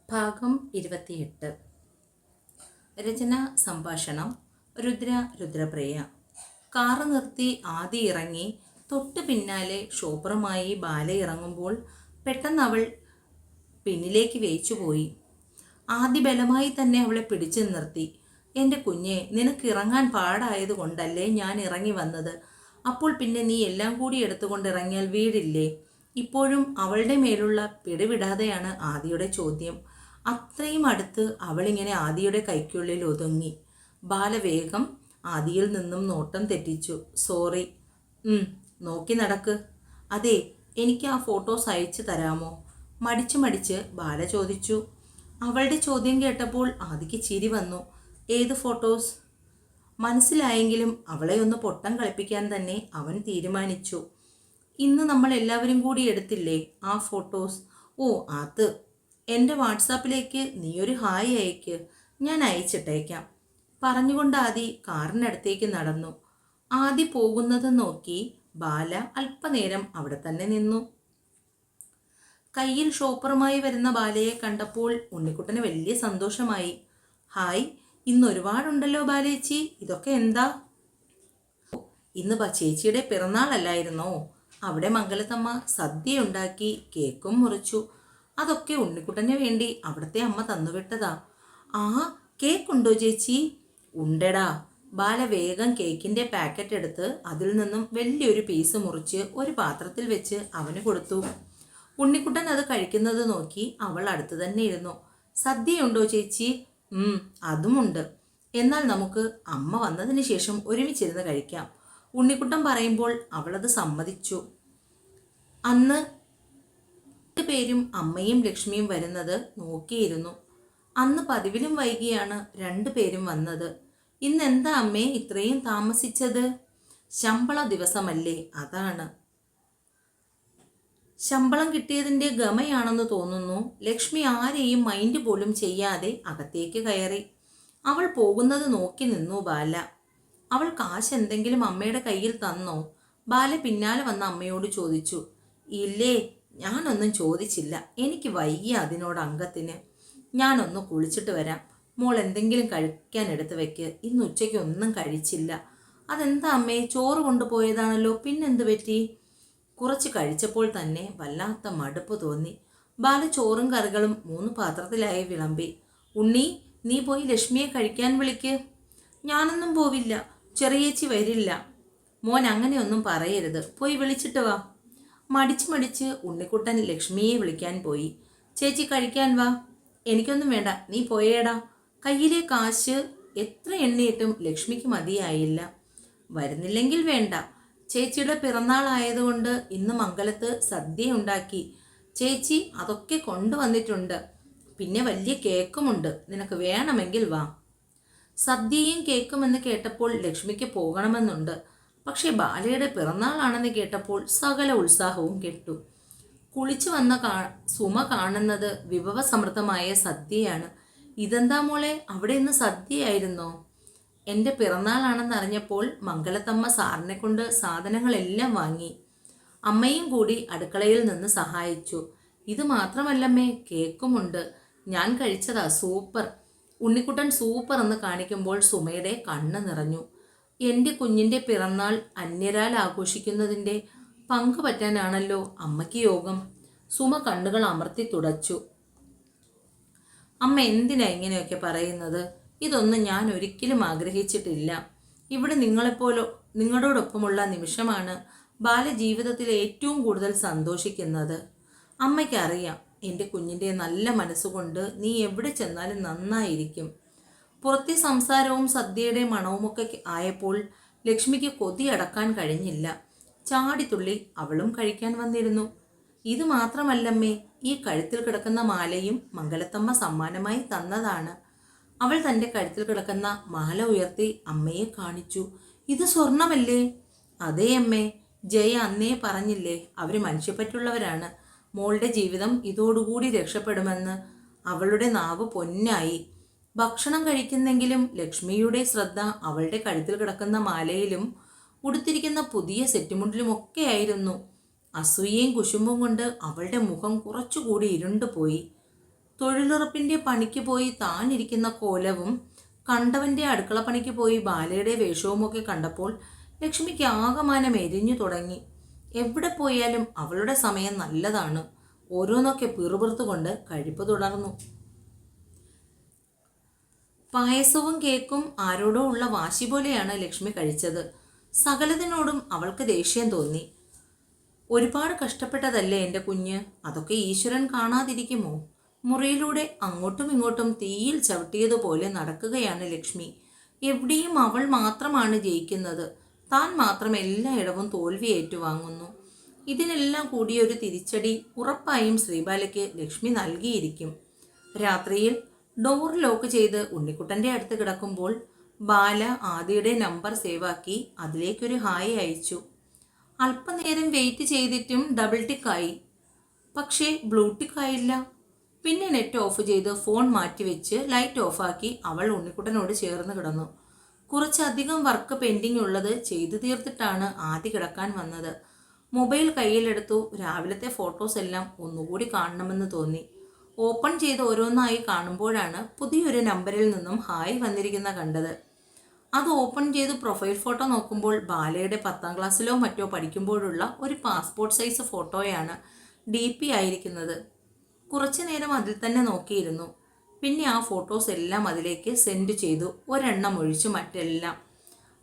ഭാഗം 28. രചന സംഭാഷണം രുദ്രപ്രിയ. കാറ് നിർത്തി ആദി ഇറങ്ങി. തൊട്ടു പിന്നാലെ ഷോപ്പറുമായി ബാല ഇറങ്ങുമ്പോൾ പെട്ടെന്ന് അവൾ പിന്നിലേക്ക് വേയിച്ചുപോയി. ആദി ബലമായി തന്നെ അവളെ പിടിച്ചു നിർത്തി. എൻ്റെ കുഞ്ഞെ, നിനക്ക് ഇറങ്ങാൻ പാടായത് കൊണ്ടല്ലേ ഞാൻ ഇറങ്ങി വന്നത്. അപ്പോൾ പിന്നെ നീ എല്ലാം കൂടി എടുത്തുകൊണ്ട് ഇറങ്ങിയാൽ വീടില്ലേ? ഇപ്പോഴും അവളുടെ മേലുള്ള പിടിവിടാതെയാണ് ആദിയുടെ ചോദ്യം. അത്രയും അടുത്ത് അവളിങ്ങനെ ആദിയുടെ കൈക്കുള്ളിൽ ഒതുങ്ങി. ബാല വേഗം ആദിയിൽ നിന്നും നോട്ടം തെറ്റിച്ചു. സോറി. നോക്കി നടക്ക്. അതെ, എനിക്ക് ആ ഫോട്ടോസ് അയച്ചു തരാമോ? മടിച്ച് ബാല ചോദിച്ചു. അവളുടെ ചോദ്യം കേട്ടപ്പോൾ ആദിക്ക് ചിരി വന്നു. ഏത് ഫോട്ടോസ്? മനസ്സിലായെങ്കിലും അവളെ ഒന്ന് പൊട്ടം കളിപ്പിക്കാൻ തന്നെ അവൻ തീരുമാനിച്ചു. ഇന്ന് നമ്മൾ എല്ലാവരും കൂടി എടുത്തില്ലേ ആ ഫോട്ടോസ്? ഓ, അത്. എൻ്റെ വാട്സാപ്പിലേക്ക് നീയൊരു ഹായ് അയക്ക്, ഞാൻ അയച്ചിട്ടേക്കാം. പറഞ്ഞുകൊണ്ട് ആദി കാറിനടുത്തേക്ക് നടന്നു. ആദി പോകുന്നത് നോക്കി ബാല അല്പനേരം അവിടെ തന്നെ നിന്നു. കയ്യിൽ ഷോപ്പറുമായി വരുന്ന ബാലയെ കണ്ടപ്പോൾ ഉണ്ണിക്കുട്ടന് വലിയ സന്തോഷമായി. ഹായ്, ഇന്ന് ഒരുപാടുണ്ടല്ലോ ബാലേച്ചി, ഇതൊക്കെ എന്താ? ഇന്ന് ചേച്ചിയുടെ പിറന്നാളല്ലായിരുന്നോ? അവിടെ മംഗലത്തമ്മ സദ്യ ഉണ്ടാക്കി കേക്കും മുറിച്ചു. അതൊക്കെ ഉണ്ണിക്കുട്ടന് വേണ്ടി അവിടുത്തെ അമ്മ തന്നുവിട്ടതാ. ആ, കേക്കുണ്ടോ ചേച്ചി? ഉണ്ടെടാ. ബാല വേഗം കേക്കിൻ്റെ പാക്കറ്റ് എടുത്ത് അതിൽ നിന്നും വലിയൊരു പീസ് മുറിച്ച് ഒരു പാത്രത്തിൽ വെച്ച് അവന് കൊടുത്തു. ഉണ്ണിക്കുട്ടൻ അത് കഴിക്കുന്നത് നോക്കി അവൾ അടുത്ത് തന്നെ ഇരുന്നു. സദ്യയുണ്ടോ ചേച്ചി? അതുമുണ്ട്. എന്നാൽ നമുക്ക് അമ്മ വന്നതിന് ശേഷം ഒരുമിച്ചിരുന്ന് കഴിക്കാം. ഉണ്ണിക്കുട്ടൻ പറയുമ്പോൾ അവളത് സമ്മതിച്ചു. അന്ന് പേരും അമ്മയും ലക്ഷ്മിയും വരുന്നത് നോക്കിയിരുന്നു. അന്ന് പതിവിലും വൈകിയാണ് രണ്ടുപേരും വന്നത്. ഇന്നെന്താ അമ്മേ ഇത്രയും താമസിച്ചത്? ശമ്പള ദിവസമല്ലേ, അതാണ്. ശമ്പളം കിട്ടിയതിൻ്റെ ഗമയാണെന്ന് തോന്നുന്നു. ലക്ഷ്മി ആരെയും മൈൻഡ് പോലും ചെയ്യാതെ അകത്തേക്ക് കയറി. അവൾ പോകുന്നത് നോക്കി നിന്നു ബാല. അവൾ കാശ് എന്തെങ്കിലും അമ്മയുടെ കയ്യിൽ തന്നോ? ബാല പിന്നാലെ വന്ന അമ്മയോട് ചോദിച്ചു. ഇല്ലേ, ഞാനൊന്നും ചോദിച്ചില്ല. എനിക്ക് വയ്യ അതിനോട് അംഗത്തിന്. ഞാനൊന്ന് കുളിച്ചിട്ട് വരാം. മോൾ എന്തെങ്കിലും കഴിക്കാൻ എടുത്ത് വെക്ക്. ഇന്ന് ഉച്ചയ്ക്ക് ഒന്നും കഴിച്ചില്ല. അതെന്താ അമ്മേ, ചോറ് കൊണ്ടുപോയതാണല്ലോ, പിന്നെന്ത് പറ്റി? കുറച്ച് കഴിച്ചപ്പോൾ തന്നെ വല്ലാത്ത മടുപ്പ് തോന്നി. ബാല ചോറും കറികളും 3 പാത്രത്തിലായി വിളമ്പി. ഉണ്ണി, നീ പോയി ലക്ഷ്മിയെ കഴിക്കാൻ വിളിക്ക്. ഞാനൊന്നും പോവില്ല, ചെറിയേച്ചി വരില്ല. മോൻ അങ്ങനെയൊന്നും പറയരുത്, പോയി വിളിച്ചിട്ട് വാ. മടിച്ച് ഉണ്ണിക്കുട്ടൻ ലക്ഷ്മിയെ വിളിക്കാൻ പോയി. ചേച്ചി കഴിക്കാൻ വാ. എനിക്കൊന്നും വേണ്ട, നീ പോയേടാ. കയ്യിലെ കാശ് എത്ര എണ്ണിയിട്ടും ലക്ഷ്മിക്ക് മതിയായില്ല. വരുന്നില്ലെങ്കിൽ വേണ്ട. ചേച്ചിയുടെ പിറന്നാളായതുകൊണ്ട് ഇന്ന് മംഗലത്ത് സദ്യ ഉണ്ടാക്കി. ചേച്ചി അതൊക്കെ കൊണ്ടുവന്നിട്ടുണ്ട്. പിന്നെ വലിയ കേക്കുമുണ്ട്, നിനക്ക് വേണമെങ്കിൽ വാ. സദ്യയും കേക്കും എന്ന് കേട്ടപ്പോൾ ലക്ഷ്മിക്ക് പോകണമെന്നുണ്ട്. പക്ഷേ ബാലയുടെ പിറന്നാളാണെന്ന് കേട്ടപ്പോൾ സകല ഉത്സാഹവും കെട്ടു. കുളിച്ചു വന്ന സുമ കാണുന്നത് വിഭവസമൃദ്ധമായ സദ്യയാണ്. ഇതെന്താ മോളെ, അവിടെ ഇന്ന് സദ്യയായിരുന്നോ? എൻ്റെ പിറന്നാളാണെന്നറിഞ്ഞപ്പോൾ മംഗലത്തമ്മ സാറിനെ കൊണ്ട് സാധനങ്ങളെല്ലാം വാങ്ങി. അമ്മയും കൂടി അടുക്കളയിൽ നിന്ന് സഹായിച്ചു. ഇത് മാത്രമല്ലമ്മേ, കേക്കുമുണ്ട്. ഞാൻ കഴിച്ചതാ, സൂപ്പർ. ഉണ്ണിക്കുട്ടൻ സൂപ്പർ എന്ന് കാണിക്കുമ്പോൾ സുമയുടെ കണ്ണ് നിറഞ്ഞു. എൻ്റെ കുഞ്ഞിൻ്റെ പിറന്നാൾ അന്യരാൽ ആഘോഷിക്കുന്നതിൻ്റെ പങ്ക് പറ്റാനാണല്ലോ അമ്മയ്ക്ക് യോഗം. സുമ കണ്ണുകൾ അമർത്തി തുടച്ചു. അമ്മ എന്തിനാ ഇങ്ങനെയൊക്കെ പറയുന്നത്? ഇതൊന്നും ഞാൻ ഒരിക്കലും ആഗ്രഹിച്ചിട്ടില്ല. ഇവിടെ നിങ്ങളോടൊപ്പമുള്ള നിമിഷമാണ് ബാല ജീവിതത്തിൽ ഏറ്റവും കൂടുതൽ സന്തോഷിക്കുന്നത്. അമ്മയ്ക്കറിയാം, എൻ്റെ കുഞ്ഞിൻ്റെ നല്ല മനസ്സുകൊണ്ട് നീ എവിടെ ചെന്നാലും നന്നായിരിക്കും. പുറത്തെ സംസാരവും സദ്യയുടെ മണവുമൊക്കെ ആയപ്പോൾ ലക്ഷ്മിക്ക് കൊതി അടക്കാൻ കഴിഞ്ഞില്ല. ചാടിത്തുള്ളി അവളും കഴിക്കാൻ വന്നിരുന്നു. ഇത് മാത്രമല്ലമ്മേ, ഈ കഴുത്തിൽ കിടക്കുന്ന മാലയും മംഗലത്തമ്മ സമ്മാനമായി തന്നതാണ്. അവൾ തൻ്റെ കഴുത്തിൽ കിടക്കുന്ന മാല ഉയർത്തി അമ്മയെ കാണിച്ചു. ഇത് സ്വർണമല്ലേ? അതേ അമ്മേ, ജയ അന്നേ പറഞ്ഞില്ലേ, അവർ മനുഷ്യപ്പറ്റുള്ളവരാണ്. മോളുടെ ജീവിതം ഇതോടുകൂടി രക്ഷപ്പെടുമെന്ന്. അവളുടെ നാവ് പൊന്നായി. ഭക്ഷണം കഴിക്കുന്നെങ്കിലും ലക്ഷ്മിയുടെ ശ്രദ്ധ അവളുടെ കഴുത്തിൽ കിടക്കുന്ന മാലയിലും ഉടുത്തിരിക്കുന്ന പുതിയ സെറ്റുമുണ്ടിലുമൊക്കെയായിരുന്നു. അസൂയയും കുശുമ്പും കൊണ്ട് അവളുടെ മുഖം കുറച്ചുകൂടി ഇരുണ്ടുപോയി. തൊഴിലുറപ്പിന്റെ പണിക്ക് പോയി താൻ ഇരിക്കുന്ന കോലവും കണ്ടവന്റെ അടുക്കള പണിക്ക് പോയി ബാലയുടെ വേഷവുമൊക്കെ കണ്ടപ്പോൾ ലക്ഷ്മിക്ക് ആകമാനം എരിഞ്ഞു തുടങ്ങി. എവിടെ പോയാലും അവളുടെ സമയം നല്ലതാണ്. ഓരോന്നൊക്കെ പിറുപിറുത്തുകൊണ്ട് കഴിപ്പ് തുടർന്നു. പായസവും കേക്കും ആരോടോ ഉള്ള വാശി പോലെയാണ് ലക്ഷ്മി കഴിച്ചത്. സകലതിനോടും അവൾക്ക് ദേഷ്യം തോന്നി. ഒരുപാട് കഷ്ടപ്പെട്ടതല്ലേ എൻ്റെ കുഞ്ഞ്, അതൊക്കെ ഈശ്വരൻ കാണാതിരിക്കുമോ? മുറിയിലൂടെ അങ്ങോട്ടും ഇങ്ങോട്ടും തീയിൽ ചവിട്ടിയതുപോലെ നടക്കുകയാണ് ലക്ഷ്മി. എവിടെയും അവൾ മാത്രമാണ് ജയിക്കുന്നത്. താൻ മാത്രം എല്ലായിടവും തോൽവി ഏറ്റുവാങ്ങുന്നു. ഇതിനെല്ലാം കൂടിയൊരു തിരിച്ചടി ഉറപ്പായും ശ്രീബാലയ്ക്ക് ലക്ഷ്മി നൽകിയിരിക്കും. രാത്രിയിൽ ഡോർ ലോക്ക് ചെയ്ത് ഉണ്ണിക്കുട്ടൻ്റെ അടുത്ത് കിടക്കുമ്പോൾ ബാല ആദിയുടെ നമ്പർ സേവാക്കി അതിലേക്കൊരു ഹായ് അയച്ചു. അല്പനേരം വെയിറ്റ് ചെയ്തിട്ടും ഡബിൾ ടിക്കായി. പക്ഷേ ബ്ലൂ ടിക്കായില്ല. പിന്നെ നെറ്റ് ഓഫ് ചെയ്ത് ഫോൺ മാറ്റിവെച്ച് ലൈറ്റ് ഓഫാക്കി അവൾ ഉണ്ണിക്കുട്ടനോട് ചേർന്ന് കിടന്നു. കുറച്ചധികം വർക്ക് പെൻഡിങ് ഉള്ളത് ചെയ്തു തീർത്തിട്ടാണ് ആദ്യ കിടക്കാൻ വന്നത്. മൊബൈൽ കയ്യിലെടുത്തു. രാവിലത്തെ ഫോട്ടോസ് എല്ലാം ഒന്നുകൂടി കാണണമെന്ന് തോന്നി. ഓപ്പൺ ചെയ്ത് ഓരോന്നായി കാണുമ്പോഴാണ് പുതിയൊരു നമ്പറിൽ നിന്നും ഹായ് വന്നിരിക്കുന്ന കണ്ടത്. അത് ഓപ്പൺ ചെയ്ത് പ്രൊഫൈൽ ഫോട്ടോ നോക്കുമ്പോൾ ബാലയുടെ 10ാം ക്ലാസ്സിലോ മറ്റോ പഠിക്കുമ്പോഴുള്ള ഒരു പാസ്പോർട്ട് സൈസ് ഫോട്ടോയാണ് DP ആയിരിക്കുന്നത്. കുറച്ചു നേരം അതിൽ തന്നെ നോക്കിയിരുന്നു. പിന്നെ ആ ഫോട്ടോസ് എല്ലാം അതിലേക്ക് സെൻഡ് ചെയ്തു, ഒരെണ്ണം ഒഴിച്ച് മറ്റെല്ലാം.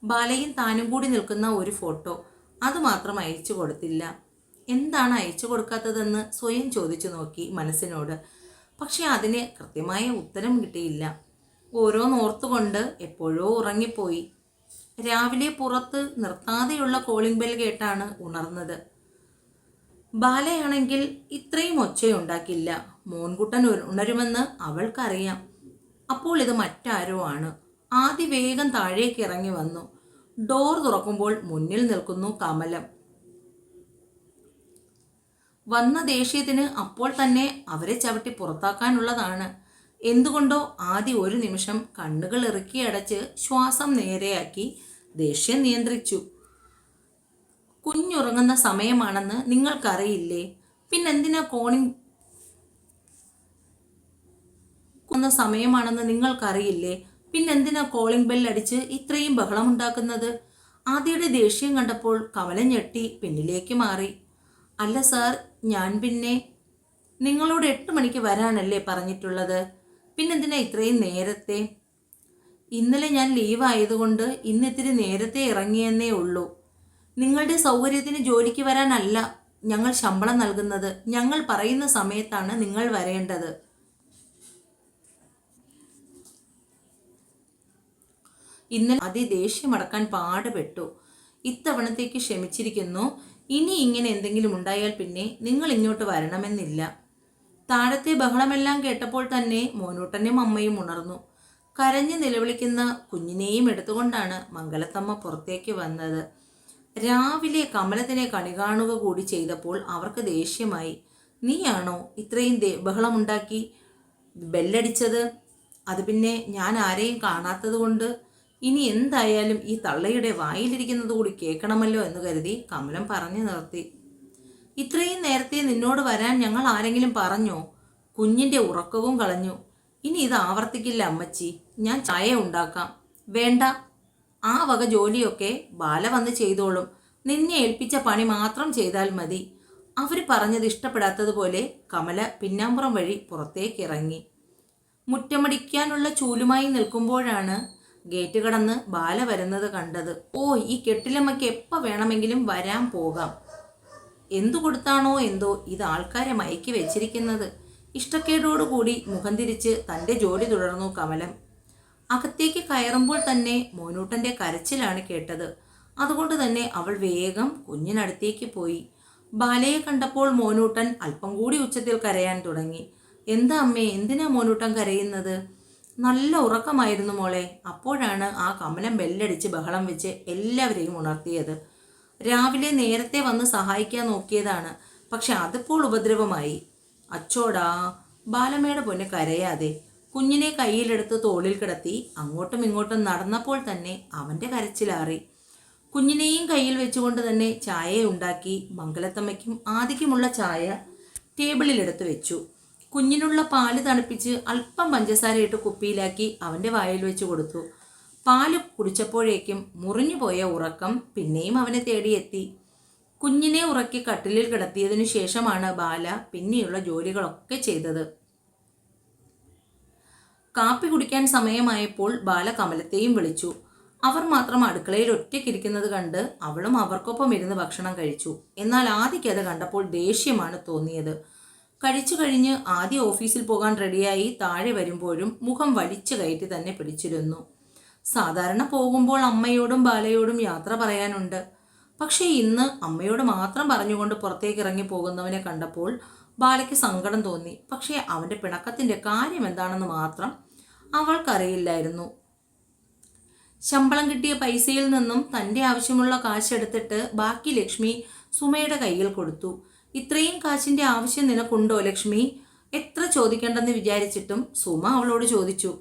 ബാലയും താനും കൂടി നിൽക്കുന്ന ഒരു ഫോട്ടോ, അതുമാത്രം അയച്ചു കൊടുത്തില്ല. എന്താണ് അയച്ചു കൊടുക്കാത്തതെന്ന് സ്വയം ചോദിച്ചു നോക്കി മനസ്സിനോട്. പക്ഷെ അതിന് കൃത്യമായ ഉത്തരം കിട്ടിയില്ല. ഓരോന്നോർത്തുകൊണ്ട് എപ്പോഴോ ഉറങ്ങിപ്പോയി. രാവിലെ പുറത്ത് നിർത്താതെയുള്ള കോളിംഗ് ബെൽ കേട്ടാണ് ഉണർന്നത്. ബാലയാണെങ്കിൽ ഇത്രയും ഒച്ചയുണ്ടാക്കില്ല. മോൻകുട്ടൻ ഉണരുമെന്ന് അവൾക്കറിയാം. അപ്പോൾ ഇത് മറ്റാരോ ആണ്. ആദ്യ വേഗം താഴേക്ക് ഇറങ്ങി വന്നു. ഡോർ തുറക്കുമ്പോൾ മുന്നിൽ നിൽക്കുന്നു കമലം. വന്ന ദേഷ്യത്തിന് അപ്പോൾ തന്നെ അവരെ ചവിട്ടി പുറത്താക്കാനുള്ളതാണ്. എന്തുകൊണ്ടോ ആദ്യ ഒരു നിമിഷം കണ്ണുകൾ ഇറുക്കി അടച്ച് ശ്വാസം നേരെയാക്കി ദേഷ്യം നിയന്ത്രിച്ചു. കുഞ്ഞുറങ്ങുന്ന സമയമാണെന്ന് നിങ്ങൾക്കറിയില്ലേ? പിന്നെന്തിനാ കോളിംഗ് ബെല്ലടിച്ച് ഇത്രയും ബഹളമുണ്ടാക്കുന്നത്? ആദ്യയുടെ ദേഷ്യം കണ്ടപ്പോൾ കമലം ഞെട്ടി പിന്നിലേക്ക് മാറി. അല്ല സാർ, ഞാൻ പിന്നെ നിങ്ങളോട് 8 മണിക്ക് വരാനല്ലേ പറഞ്ഞിട്ടുള്ളത്? പിന്നെന്തിനാ ഇത്രയും നേരത്തെ? ഇന്നലെ ഞാൻ ലീവ് ആയതുകൊണ്ട് ഇന്നിത്തിരി നേരത്തെ ഇറങ്ങിയെന്നേ ഉള്ളൂ. നിങ്ങളുടെ സൗകര്യത്തിന് ജോലിക്ക് വരാനല്ല ഞങ്ങൾ ശമ്പളം നൽകുന്നത്. ഞങ്ങൾ പറയുന്ന സമയത്താണ് നിങ്ങൾ വരേണ്ടത്. ഇന്നലെ ദേഷ്യമടക്കാൻ പാടുപെട്ടു. ഇത്തവണത്തേക്ക് ക്ഷമിച്ചിരിക്കുന്നു. ഇനി ഇങ്ങനെ എന്തെങ്കിലും ഉണ്ടായാൽ പിന്നെ നിങ്ങൾ ഇങ്ങോട്ട് വരണമെന്നില്ല. താഴത്തെ ബഹളമെല്ലാം കേട്ടപ്പോൾ തന്നെ മോനൂട്ടനും അമ്മയും ഉണർന്നു. കരഞ്ഞ് നിലവിളിക്കുന്ന കുഞ്ഞിനെയും എടുത്തുകൊണ്ടാണ് മംഗലത്തമ്മ പുറത്തേക്ക് വന്നത്. രാവിലെ കമലത്തിനെ കണി കാണുക കൂടി ചെയ്തപ്പോൾ അവർക്ക് ദേഷ്യമായി. നീയാണോ ഇത്രയും ബഹളമുണ്ടാക്കി ബെല്ലടിച്ചത്? അത് പിന്നെ ഞാൻ ആരെയും കാണാത്തത് കൊണ്ട്. ഇനി എന്തായാലും ഈ തള്ളയുടെ വായിലിരിക്കുന്നത് കൂടി കേൾക്കണമല്ലോ എന്ന് കരുതി കമലം പറഞ്ഞു നിർത്തി. ഇത്രയും നേരത്തെ നിന്നോട് വരാൻ ഞങ്ങൾ ആരെങ്കിലും പറഞ്ഞോ? കുഞ്ഞിൻ്റെ ഉറക്കവും കളഞ്ഞു. ഇനി ഇത് ആവർത്തിക്കില്ല അമ്മച്ചി. ഞാൻ ചായ ഉണ്ടാക്കാം. വേണ്ട, ആ വക ജോലിയൊക്കെ ബാല വന്ന് ചെയ്തോളും. നിന്നെ ഏൽപ്പിച്ച പണി മാത്രം ചെയ്താൽ മതി. അവർ പറഞ്ഞത് ഇഷ്ടപ്പെടാത്തതുപോലെ കമല പിന്നാമ്പുറം വഴി പുറത്തേക്ക് ഇറങ്ങി. മുറ്റമടിക്കാനുള്ള ചൂലുമായി നിൽക്കുമ്പോഴാണ് ഗേറ്റ് കടന്ന് ബാല വരുന്നത് കണ്ടത്. ഓ, ഈ കെട്ടിലമ്മയ്ക്ക് എപ്പോൾ വേണമെങ്കിലും വരാൻ പോകാം. എന്തു കൊടുത്താണോ എന്തോ ഇത് ആൾക്കാരെ മയക്കി വെച്ചിരിക്കുന്നത്. ഇഷ്ടക്കേടോടുകൂടി മുഖം തിരിച്ച് തൻ്റെ ജോലി തുടർന്നു കമലം. അകത്തേക്ക് കയറുമ്പോൾ തന്നെ മോനൂട്ടൻ്റെ കരച്ചിലാണ് കേട്ടത്. അതുകൊണ്ട് തന്നെ അവൾ വേഗം കുഞ്ഞിനടുത്തേക്ക് പോയി. ബാലയെ കണ്ടപ്പോൾ മോനൂട്ടൻ അല്പം കൂടി ഉച്ചത്തിൽ കരയാൻ തുടങ്ങി. എന്താ അമ്മേ, എന്തിനാ മോനൂട്ടൻ കരയുന്നത്? നല്ല ഉറക്കമായിരുന്നു മോളെ. അപ്പോഴാണ് ആ കമലം ബെല്ലടിച്ച് ബഹളം വെച്ച് എല്ലാവരെയും ഉണർത്തിയത്. രാവിലെ നേരത്തെ വന്ന് സഹായിക്കാൻ നോക്കിയതാണ്, പക്ഷെ അതിപ്പോൾ ഉപദ്രവമായി. അച്ചോടാ, ബാലമ്മയുടെ പൊന്നെ കരയാതെ. കുഞ്ഞിനെ കയ്യിലെടുത്ത് തോളിൽ കിടത്തി അങ്ങോട്ടും ഇങ്ങോട്ടും നടന്നപ്പോൾ തന്നെ അവൻ്റെ കരച്ചിലാറി. കുഞ്ഞിനെയും കയ്യിൽ വെച്ചുകൊണ്ട് തന്നെ ചായ ഉണ്ടാക്കി മംഗലത്തമ്മയ്ക്കും ആദിക്കുമുള്ള ചായ ടേബിളിലെടുത്ത് വെച്ചു. കുഞ്ഞിനുള്ള പാല് തണുപ്പിച്ച് അല്പം പഞ്ചസാരയിട്ട് കുപ്പിയിലാക്കി അവൻ്റെ വായിൽ വെച്ച് കൊടുത്തു. പാല് കുടിച്ചപ്പോഴേക്കും മുറിഞ്ഞുപോയ ഉറക്കം പിന്നെയും അവനെ തേടിയെത്തി. കുഞ്ഞിനെ ഉറക്കി കട്ടിലിൽ കിടത്തിയതിനു ശേഷമാണ് ബാല പിന്നെയുള്ള ജോലികളൊക്കെ ചെയ്തത്. കാപ്പി കുടിക്കാൻ സമയമായപ്പോൾ ബാല കമലത്തെയും വിളിച്ചു. അവർ മാത്രം അടുക്കളയിൽ ഒറ്റയ്ക്കിരിക്കുന്നത് കണ്ട് അവളും അവർക്കൊപ്പം ഇരുന്ന് ഭക്ഷണം കഴിച്ചു. എന്നാൽ ആദിക്ക് അത് കണ്ടപ്പോൾ ദേഷ്യമാണ് തോന്നിയത്. കഴിച്ചു കഴിഞ്ഞ് ആദ്യ ഓഫീസിൽ പോകാൻ റെഡിയായി താഴെ വരുമ്പോഴും മുഖം വലിച്ചു കയറ്റി തന്നെ പിടിച്ചിരുന്നു. സാധാരണ പോകുമ്പോൾ അമ്മയോടും ബാലയോടും യാത്ര പറയാനുണ്ട്. പക്ഷേ ഇന്ന് അമ്മയോട് മാത്രം പറഞ്ഞുകൊണ്ട് പുറത്തേക്ക് ഇറങ്ങി പോകുന്നവനെ കണ്ടപ്പോൾ ബാലയ്ക്ക് സങ്കടം തോന്നി. പക്ഷേ അവൻ്റെ പിണക്കത്തിൻ്റെ കാര്യം എന്താണെന്ന് മാത്രം അവൾക്കറിയില്ലായിരുന്നു. ശമ്പളം കിട്ടിയ പൈസയിൽ നിന്നും തൻ്റെ ആവശ്യമുള്ള കാശെടുത്തിട്ട് ബാക്കി ലക്ഷ്മി സുമയുടെ കയ്യിൽ കൊടുത്തു. ഇത്രയും കാശിൻ്റെ ആവശ്യം നിനക്കുണ്ടോ ലക്ഷ്മി? എത്ര ചോദിക്കേണ്ടെന്ന് വിചാരിച്ചിട്ടും സുമ അവളോട് ചോദിച്ചു.